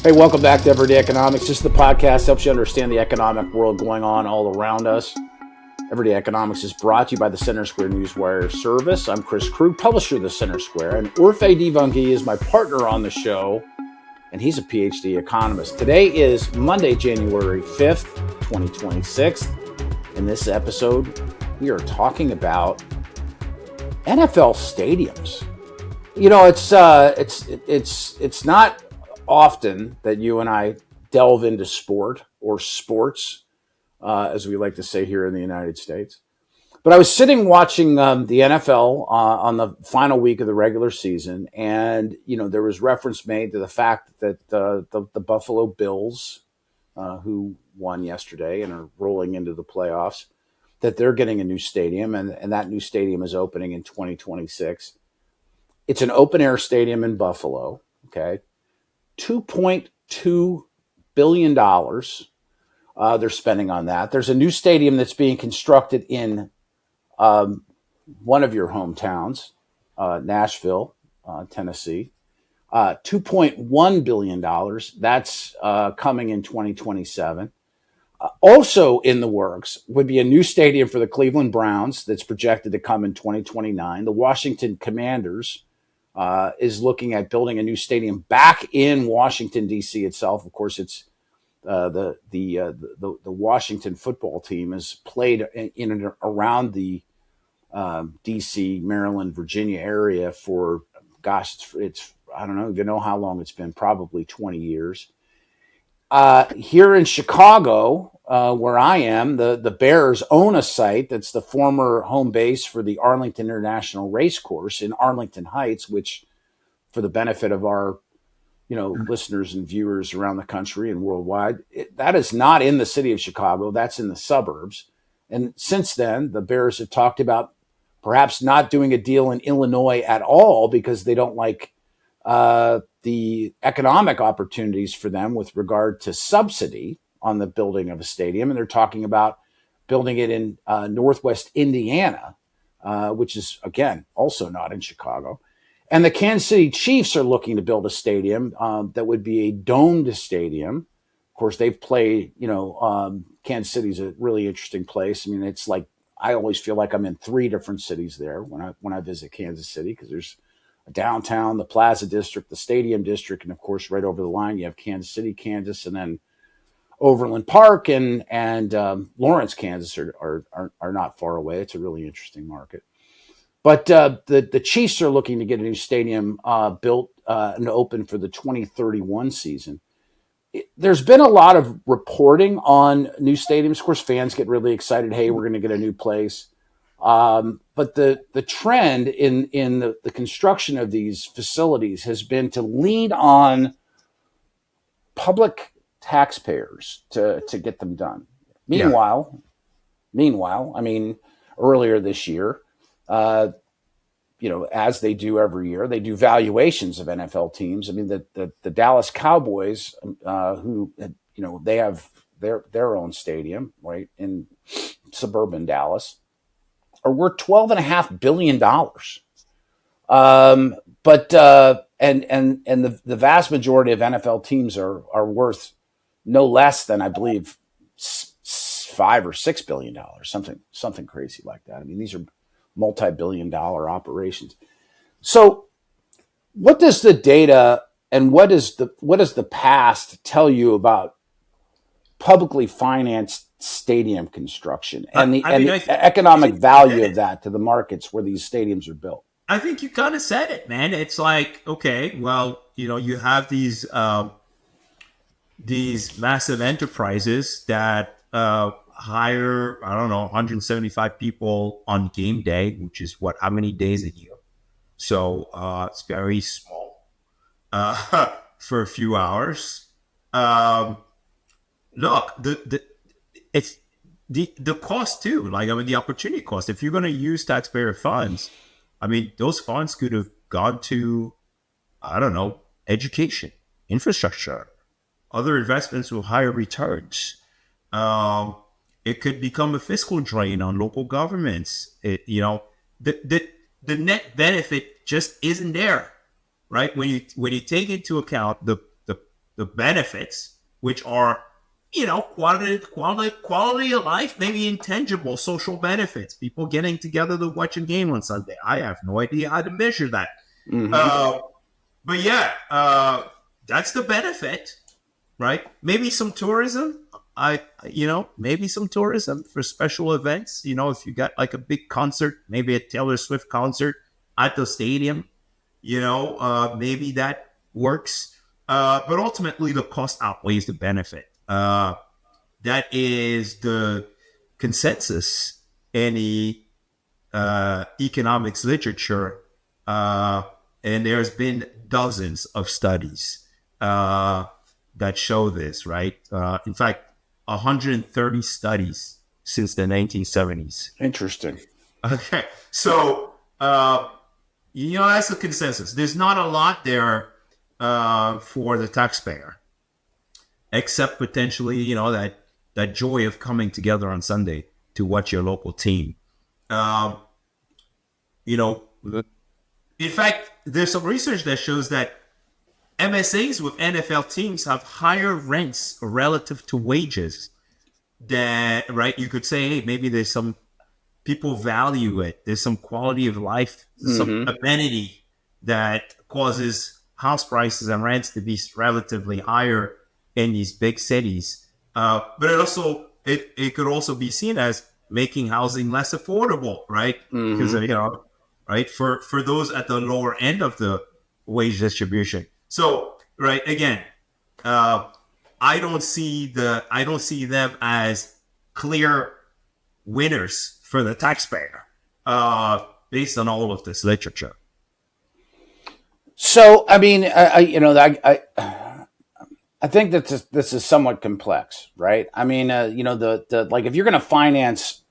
Hey, welcome back to Everyday Economics. This is the podcast that helps you understand the economic world going on all around us. Everyday Economics is brought to you by the Center Square Newswire service. I'm Chris Krug, publisher of the Center Square, and Orphe Divounguy is my partner on the show, and he's a PhD economist. Today is Monday, January 5th, 2026. In this episode, we are talking about NFL stadiums. You know, it's not often that you and I delve into sport or sports, as we like to say here in the United States. But I was sitting watching the NFL on the final week of the regular season, and there was reference made to the fact that the Buffalo Bills, who won yesterday and are rolling into the playoffs, that they're getting a new stadium, and that new stadium is opening in 2026. It's an open air stadium in Buffalo. Okay. $2.2 billion they're spending on that. There's a new stadium that's being constructed in one of your hometowns, Nashville, Tennessee. $2.1 billion. That's coming in 2027. Also in the works would be a new stadium for the Cleveland Browns that's projected to come in 2029. The Washington Commanders is looking at building a new stadium back in Washington, D.C. itself. Of course, it's the Washington football team has played in and around the D.C., Maryland, Virginia area for, it's I don't even know how long it's been, probably 20 years. Here in Chicago, where I am, the Bears own a site that's the former home base for the Arlington International Racecourse in Arlington Heights, which, for the benefit of our listeners and viewers around the country and worldwide, that is not in the city of Chicago. That's in the suburbs. And since then, the Bears have talked about perhaps not doing a deal in Illinois at all because they don't like the economic opportunities for them with regard to subsidy on the building of a stadium. And they're talking about building it in Northwest Indiana, which is, again, also not in Chicago. And the Kansas City Chiefs are looking to build a stadium that would be a domed stadium. Of course, they've played, Kansas City's a really interesting place. I mean, it's like, I always feel like I'm in three different cities there when I visit Kansas City, because there's downtown, the Plaza District, the Stadium District, and of course, right over the line, you have Kansas City, Kansas, and then Overland Park and Lawrence, Kansas are not far away. It's a really interesting market. But the Chiefs are looking to get a new stadium built and open for the 2031 season. There's been a lot of reporting on new stadiums. Of course, fans get really excited. Hey, we're going to get a new place. But the trend in the construction of these facilities has been to lean on public taxpayers to get them done. Meanwhile, I mean, earlier this year, as they do every year, they do valuations of NFL teams. I mean, the Dallas Cowboys, who they have their own stadium right in suburban Dallas, are worth $12.5 billion. But the vast majority of NFL teams are worth no less than, I believe, $5 or $6 billion, something crazy like that. I mean, these are multi-billion-dollar operations. So, what does the data and what does the past tell you about publicly financed stadium construction and the economic value of that to the markets where these stadiums are built? I think you kind of said it, man. It's like, okay, well, you have these massive enterprises that hire, I don't know, 175 people on game day, which is how many days a year? So it's very small for a few hours. Look, it's the cost too. Like, I mean, the opportunity cost. If you're going to use taxpayer funds, I mean, those funds could have gone to, I don't know, education, infrastructure, other investments with higher returns. It could become a fiscal drain on local governments. The net benefit just isn't there, right? When you take into account the the benefits, which are, quality of life, maybe intangible social benefits, people getting together to watch a game on Sunday. I have no idea how to measure that. Mm-hmm. But yeah, that's the benefit, right? Maybe some tourism. Maybe some tourism for special events. If you got like a big concert, maybe a Taylor Swift concert at the stadium, maybe that works. But ultimately, the cost outweighs the benefit. That is the consensus in the economics literature. And there's been dozens of studies that show this, right? In fact, 130 studies since the 1970s. Interesting. Okay. So, that's the consensus. There's not a lot there for the taxpayer, except potentially, that joy of coming together on Sunday to watch your local team. In fact, there's some research that shows that MSAs with NFL teams have higher rents relative to wages. That, right? You could say, hey, maybe there's some people value it. There's some quality of life, some amenity that causes house prices and rents to be relatively higher in these big cities. But it could also be seen as making housing less affordable, right? Because right, for those at the lower end of the wage distribution. So, right, again, I don't see them as clear winners for the taxpayer, based on all of this literature. So, I mean, I think that this is somewhat complex, right? I mean, the like if you're going to finance,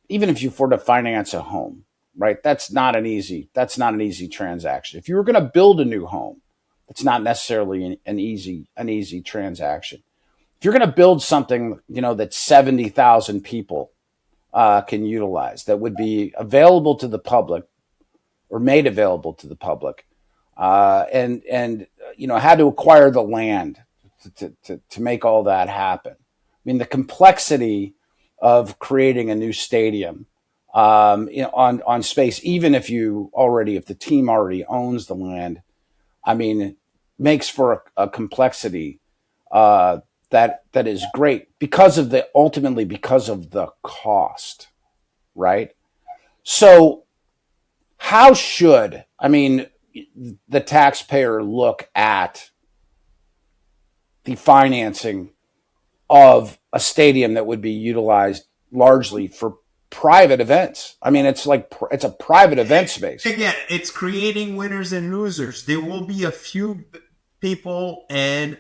even if you afford to finance a home, right? That's not an easy transaction. If you were going to build a new home, it's not necessarily an easy transaction. If you're going to build something, that 70,000 people can utilize, that would be available to the public or made available to the public, and had to acquire the land to make all that happen. I mean, the complexity of creating a new stadium on space, even if the team already owns the land, I mean, makes for a complexity that is great ultimately because of the cost, right? So how should, the taxpayer look at the financing of a stadium that would be utilized largely for private events? I mean, it's a private event space. Again, it's creating winners and losers. There will be a few people and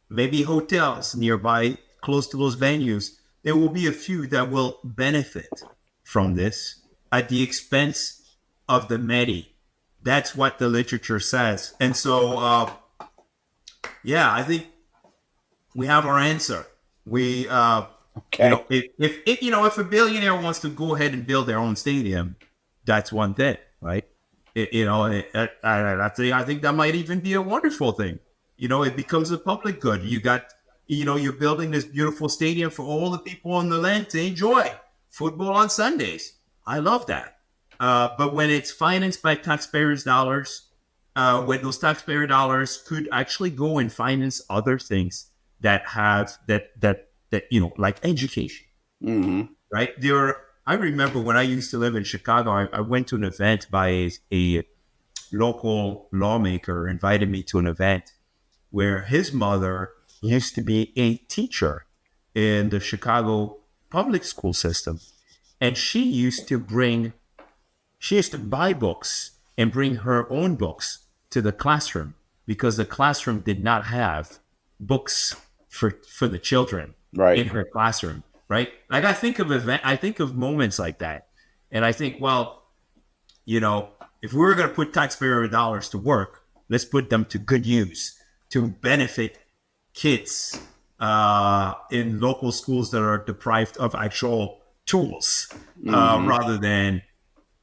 maybe hotels nearby, close to those venues. There will be a few that will benefit from this at the expense of the many. That's what the literature says. And so, I think we have our answer. We, okay. If a billionaire wants to go ahead and build their own stadium, that's one thing, right? I think that might even be a wonderful thing. It becomes a public good. You're building this beautiful stadium for all the people on the land to enjoy football on Sundays. I love that. But when it's financed by taxpayers' dollars, when those taxpayer dollars could actually go and finance other things that have that like education, right? I remember when I used to live in Chicago, I went to an event by a local lawmaker, invited me to an event where his mother used to be a teacher in the Chicago public school system. And she used to buy books and bring her own books to the classroom because the classroom did not have books for the children in her classroom, right? Like I think of moments like that. And I think, well, if we were going to put taxpayer dollars to work, let's put them to good use to benefit kids in local schools that are deprived of actual tools, rather than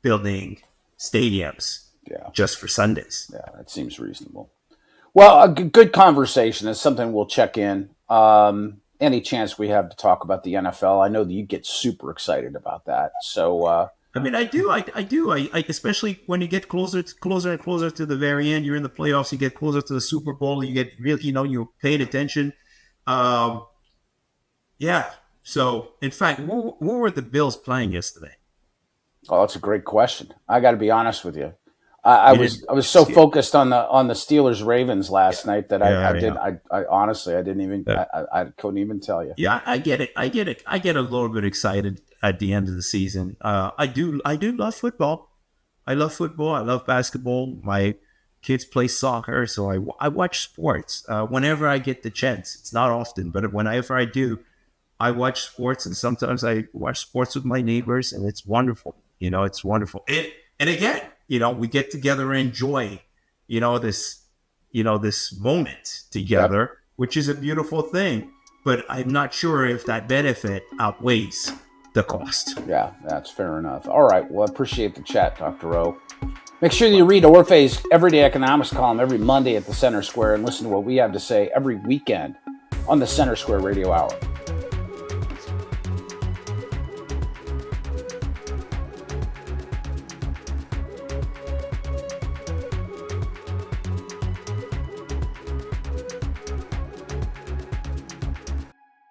building stadiums just for Sundays. Yeah, that seems reasonable. Well, a good conversation is something we'll check in. Any chance we have to talk about the NFL? I know that you get super excited about that. So, I mean, I do, I do, I especially when you get closer and closer to the very end. You're in the playoffs. You get closer to the Super Bowl. You get really, you're paying attention. Um, yeah. So, in fact, what were the Bills playing yesterday? oh, that's a great question. I got to be honest with you. You didn't I was so see it. focused on the Steelers Ravens last night that Yeah, yeah. I honestly I didn't even Yeah. I couldn't even tell you. Yeah, I get it. I get it. I get a little bit excited at the end of the season. I do. I do love football. I love football. I love basketball. My kids play soccer, so I watch sports whenever I get the chance. It's not often, but whenever I do, I watch sports, and sometimes I watch sports with my neighbors, and it's wonderful. It's wonderful. And again, we get together and enjoy, this, this moment Yep. together, which is a beautiful thing. But I'm not sure if that benefit outweighs the cost. Yeah, that's fair enough. All right. Well, I appreciate the chat, Dr. O. Make sure that you read Orphe's Everyday Economics column every Monday at the Center Square and listen to what we have to say every weekend on the Center Square Radio Hour.